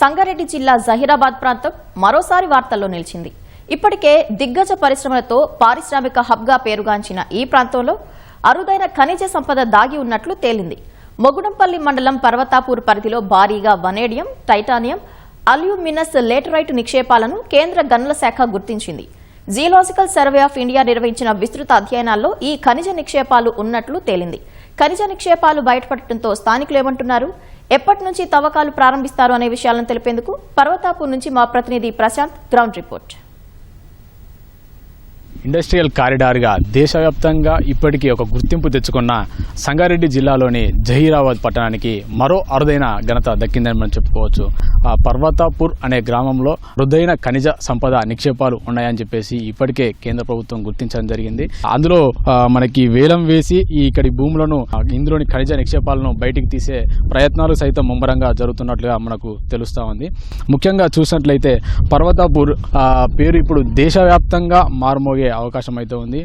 సంగారెడ్డి జిల్లా జహీరాబాద్ ప్రాంతం మరోసారి వార్తల్లో నిలిచింది. ఇప్పటికే దిగ్గజ పరిశ్రమలతో పారిశ్రామిక హబ్గా పేరుగాంచిన ఈ ప్రాంతంలో అరుదైన ఖనిజ సంపద దాగి ఉన్నట్లు తేలింది. మొగుడంపల్లి మండలం పర్వతాపూర్ పరిధిలో భారీగా వనేడియం, టైటానియం, అల్యూమినస్ లేటరైట్ నిక్షేపాలను కేంద్ర గనుల శాఖ గుర్తించింది. జియోలాజికల్ సర్వే ఆఫ్ ఇండియా నిర్వహించిన విస్తృత అధ్యయనాల్లో ఈ ఖనిజ నిక్షేపాలు ఉన్నట్లు తేలింది. ఖనిజ నిక్షేపాలు బయటపడటంతో స్థానికులు ఏమంటున్నారు, ఎప్పటి నుంచి తవ్వకాలు ప్రారంభిస్తారు అనే విషయాలను తెలిపేందుకు పర్వతాపూర్ నుంచి మా ప్రతినిధి ప్రశాంత్ గ్రౌండ్ రిపోర్ట్. ఇండస్ట్రియల్ కారిడార్గా దేశవ్యాప్తంగా ఇప్పటికీ ఒక గుర్తింపు తెచ్చుకున్న సంగారెడ్డి జిల్లాలోని జహీరాబాద్ పట్టణానికి మరో అరుదైన ఘనత దక్కిందని మనం చెప్పుకోవచ్చు. పర్వతాపూర్ అనే గ్రామంలో అరుదైన ఖనిజ సంపద నిక్షేపాలు ఉన్నాయని చెప్పేసి ఇప్పటికే కేంద్ర ప్రభుత్వం గుర్తించడం జరిగింది. అందులో మనకి వేలం వేసి ఇక్కడి భూములను ఇందులోని ఖనిజ నిక్షేపాలను బయటికి తీసే ప్రయత్నాలు సైతం ముమ్మరంగా జరుగుతున్నట్లుగా మనకు తెలుస్తా ఉంది. ముఖ్యంగా చూసినట్లయితే పర్వతాపూర్ పేరు ఇప్పుడు దేశవ్యాప్తంగా మారుమోగే అవకాశం అయితే ఉంది.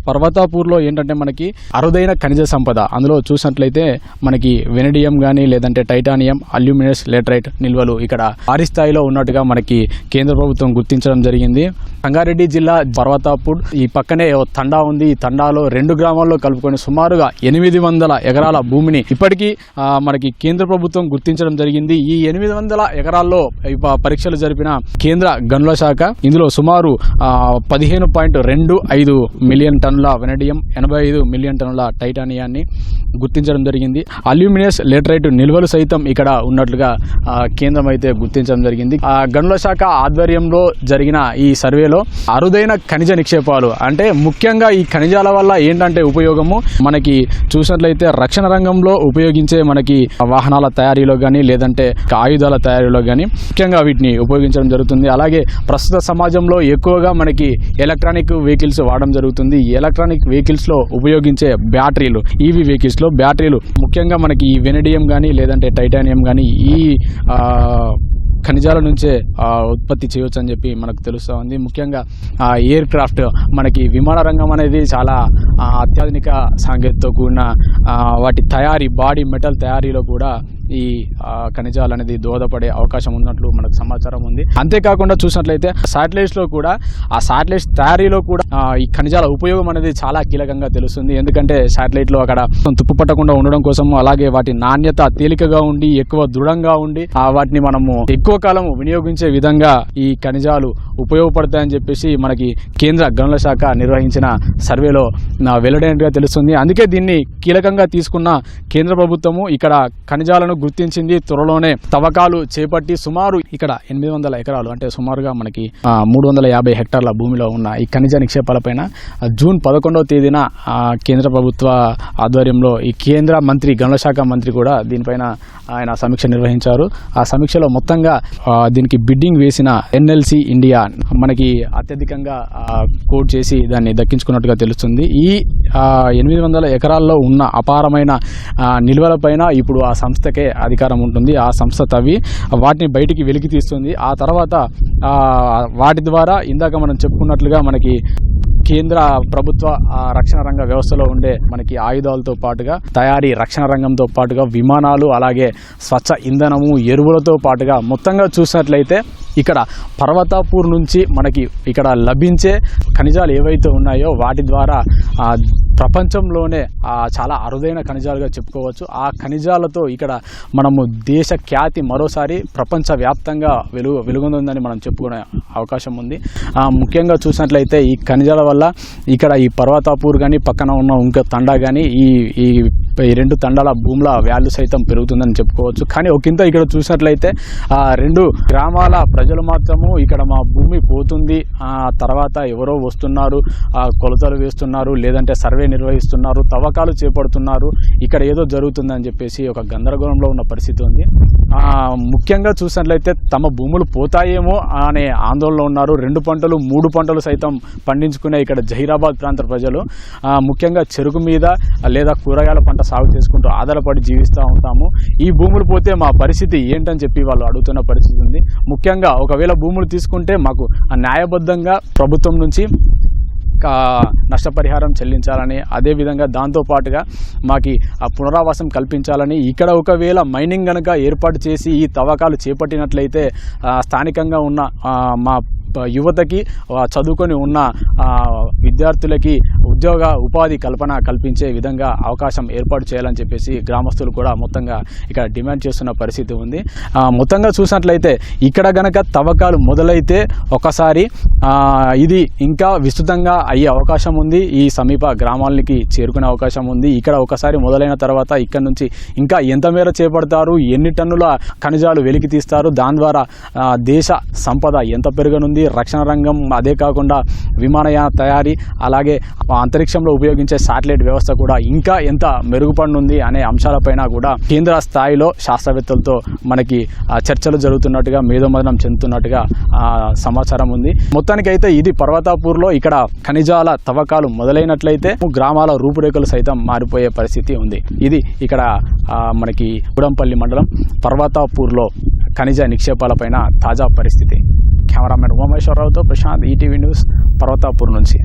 పర్వతాపూర్లో ఏంటంటే మనకి అరుదైన ఖనిజ సంపద, అందులో చూసినట్లయితే మనకి వెనడియం కానీ లేదంటే టైటానియం, అల్యూమినస్ లేటరైట్ నిల్వలు ఇక్కడ భారీ స్థాయిలో ఉన్నట్టుగా మనకి కేంద్ర ప్రభుత్వం గుర్తించడం జరిగింది. సంగారెడ్డి జిల్లా పర్వతాపూర్ ఈ పక్కనే తండా ఉంది. ఈ తండాలో 2 గ్రామాల్లో కలుపుకొని సుమారుగా 800 ఎకరాల భూమిని ఇప్పటికీ మనకి కేంద్ర ప్రభుత్వం గుర్తించడం జరిగింది. ఈ 800 ఎకరాల్లో పరీక్షలు జరిపిన కేంద్ర గనుల శాఖ ఇందులో సుమారు 15.25 మిలియన్ టన్నుల వెనడియం, 85 మిలియన్ టన్నుల టైటానియాన్ని గుర్తించడం జరిగింది. అల్యూమినియస్ లేటరైట్ నిల్వలు సైతం ఇక్కడ ఉన్నట్లుగా కేంద్రం అయితే గుర్తించడం జరిగింది. గనుల శాఖ ఆధ్వర్యంలో జరిగిన ఈ సర్వేలో అరుదైన ఖనిజ నిక్షేపాలు అంటే ముఖ్యంగా ఈ ఖనిజాల వల్ల ఏంటంటే ఉపయోగము మనకి చూసినట్లయితే రక్షణ రంగంలో ఉపయోగించే మనకి వాహనాల తయారీలో కానీ లేదంటే ఆయుధాల తయారీలో కానీ ముఖ్యంగా వీటిని ఉపయోగించడం జరుగుతుంది. అలాగే ప్రస్తుత సమాజంలో ఎక్కువగా మనకి ఎలక్ట్రానిక్ వెహికల్స్ వాడడం జరుగుతుంది. ఈ ఎలక్ట్రానిక్ వెహికల్స్ లో ఉపయోగించే బ్యాటరీలు, ఈవీ వెహికల్స్ లో బ్యాటరీలు ముఖ్యంగా మనకి ఈ వెనడియం కానీ లేదంటే టైటానియం కానీ ఈ ఖనిజాల నుంచే ఉత్పత్తి చేయవచ్చు అని చెప్పి మనకు తెలుస్తూ ఉంది. ముఖ్యంగా ఎయిర్ క్రాఫ్ట్ మనకి విమాన రంగం అనేది చాలా అత్యాధునిక సాంకేతికతో కూడిన వాటి తయారీ, బాడీ మెటల్ తయారీలో కూడా ఈ ఖనిజాలు అనేది దోహదపడే అవకాశం ఉన్నట్లు మనకు సమాచారం ఉంది. అంతేకాకుండా చూసినట్లయితే శాటిలైట్స్ లో కూడా ఆ శాటిలైట్స్ తయారీలో కూడా ఈ ఖనిజాల ఉపయోగం అనేది చాలా కీలకంగా తెలుస్తుంది. ఎందుకంటే శాటిలైట్ లో అక్కడ తుప్పు పట్టకుండా ఉండడం కోసం, అలాగే వాటి నాణ్యత తేలికగా ఉండి ఎక్కువ దృఢంగా ఉండి వాటిని మనము ఎక్కువ కాలం వినియోగించే విధంగా ఈ ఖనిజాలు ఉపయోగపడతాయని చెప్పేసి మనకి కేంద్ర గనుల శాఖ నిర్వహించిన సర్వేలో వెల్లడైనట్టుగా తెలుస్తుంది. అందుకే దీన్ని కీలకంగా తీసుకున్న కేంద్ర ప్రభుత్వము ఇక్కడ ఖనిజాలను గుర్తించింది. త్వరలోనే తవ్వకాలు చేపట్టి సుమారు ఇక్కడ 800 ఎకరాలు అంటే సుమారుగా మనకి 350 హెక్టార్ల భూమిలో ఉన్న ఈ ఖనిజ నిక్షేపాలపైన జూన్ 11వ తేదీన కేంద్ర ప్రభుత్వ ఆధ్వర్యంలో ఈ కేంద్ర మంత్రి, గనుల శాఖ మంత్రి కూడా దీనిపైన ఆయన సమీక్ష నిర్వహించారు. ఆ సమీక్షలో మొత్తంగా దీనికి బిడ్డింగ్ వేసిన ఎన్ఎల్సి ఇండియా మనకి అత్యధికంగా కోట్ చేసి దాన్ని దక్కించుకున్నట్టుగా తెలుస్తుంది. ఈ 800 ఎకరాల్లో ఉన్న అపారమైన నిల్వలపైన ఇప్పుడు ఆ సంస్థకే అధికారం ఉంటుంది. ఆ సంస్థ తవ్వి వాటిని బయటికి వెలికి తీస్తుంది. ఆ తర్వాత వాటి ద్వారా ఇందాక మనం చెప్పుకున్నట్లుగా మనకి కేంద్ర ప్రభుత్వ రక్షణ రంగ వ్యవస్థలో ఉండే మనకి ఆయుధాలతో పాటుగా తయారీ, రక్షణ రంగంతో పాటుగా విమానాలు, అలాగే స్వచ్ఛ ఇంధనము, ఎరువులతో పాటుగా మొత్తంగా చూసినట్లయితే ఇక్కడ పర్వతాపూర్ నుంచి మనకి ఇక్కడ లభించే ఖనిజాలు ఏవైతే ఉన్నాయో వాటి ద్వారా ప్రపంచంలోనే చాలా అరుదైన ఖనిజాలుగా చెప్పుకోవచ్చు. ఆ ఖనిజాలతో ఇక్కడ మనము దేశ ఖ్యాతి మరోసారి ప్రపంచవ్యాప్తంగా వెలుగొందని మనం చెప్పుకునే అవకాశం ఉంది. ముఖ్యంగా చూసినట్లయితే ఈ ఖనిజాల వల్ల ఇక్కడ ఈ పర్వతాపూర్ కానీ పక్కన ఉన్న ఇంకో తండా కానీ ఈ 2 తండాల భూముల వాల్యూ సైతం పెరుగుతుందని చెప్పుకోవచ్చు. కానీ ఒకంత ఇక్కడ చూసినట్లయితే 2 గ్రామాల ప్రజలు మాత్రము ఇక్కడ మా భూమి పోతుంది, తర్వాత ఎవరో వస్తున్నారు, కొలతలు వేస్తున్నారు, లేదంటే సర్వే నిర్వహిస్తున్నారు, తవ్వకాలు చేపడుతున్నారు, ఇక్కడ ఏదో జరుగుతుందని చెప్పేసి ఒక గందరగోళంలో ఉన్న పరిస్థితి ఉంది. ముఖ్యంగా చూసినట్లయితే తమ భూములు పోతాయేమో అనే ఆందోళనలో ఉన్నారు. 2 పంటలు 3 పంటలు సైతం పండించుకునే ఇక్కడ జహీరాబాద్ ప్రాంత ప్రజలు ముఖ్యంగా చెరుకు మీద లేదా కూరగాయల పంట సాగు చేసుకుంటూ ఆధారపడి జీవిస్తూ ఉంటాము. ఈ భూములు పోతే మా పరిస్థితి ఏంటని చెప్పి వాళ్ళు అడుగుతున్న పరిస్థితి ఉంది. ముఖ్యంగా ఒకవేళ భూములు తీసుకుంటే మాకు న్యాయబద్ధంగా ప్రభుత్వం నుంచి నష్టపరిహారం చెల్లించాలని, అదేవిధంగా దాంతోపాటుగా మాకు ఆ పునరావాసం కల్పించాలని, ఇక్కడ ఒకవేళ మైనింగ్ కనుక ఏర్పాటు చేసి ఈ తవ్వకాలు చేపట్టినట్లయితే స్థానికంగా ఉన్న మా యువతకి, చదువుకొని ఉన్న విద్యార్థులకి ఉపాధి కల్పన కల్పించే విధంగా అవకాశం ఏర్పాటు చేయాలని చెప్పేసి గ్రామస్తులు కూడా మొత్తంగా ఇక్కడ డిమాండ్ చేస్తున్న పరిస్థితి ఉంది. మొత్తంగా చూసినట్లయితే ఇక్కడ గనక తవ్వకాలు మొదలైతే ఒకసారి ఇది ఇంకా విస్తృతంగా అయ్యే అవకాశం ఉంది, ఈ సమీప గ్రామాలకి చేరుకునే అవకాశం ఉంది. ఇక్కడ ఒకసారి మొదలైన తర్వాత ఇక్కడ నుంచి ఇంకా ఎంత మేర చేపడతారు, ఎన్ని టన్నుల ఖనిజాలు వెలికి తీస్తారు, దాని ద్వారా దేశ సంపద ఎంత పెరగనుంది, రక్షణ రంగం, అదే కాకుండా విమానయాన తయారీ, అలాగే అంతరిక్షంలో ఉపయోగించే శాటిలైట్ వ్యవస్థ కూడా ఇంకా ఎంత మెరుగుపడనుంది అనే అంశాలపైన కూడా కేంద్ర స్థాయిలో శాస్త్రవేత్తలతో మనకి చర్చలు జరుగుతున్నట్టుగా, మేధోమథనం చెందుతున్నట్టుగా సమాచారం ఉంది. మొత్తానికైతే ఇది పర్వతాపూర్లో ఇక్కడ ఖనిజాల తవ్వకాలు మొదలైనట్లయితే గ్రామాల రూపురేఖలు సైతం మారిపోయే పరిస్థితి ఉంది. ఇది ఇక్కడ మనకి గుడంపల్లి మండలం పర్వతాపూర్లో ఖనిజ నిక్షేపాలపైన తాజా పరిస్థితి. కెమెరామెన్ ఉమామేశ్వరరావుతో ప్రశాంత్, ఈటీవీ న్యూస్, పర్వతాపూర్ నుంచి.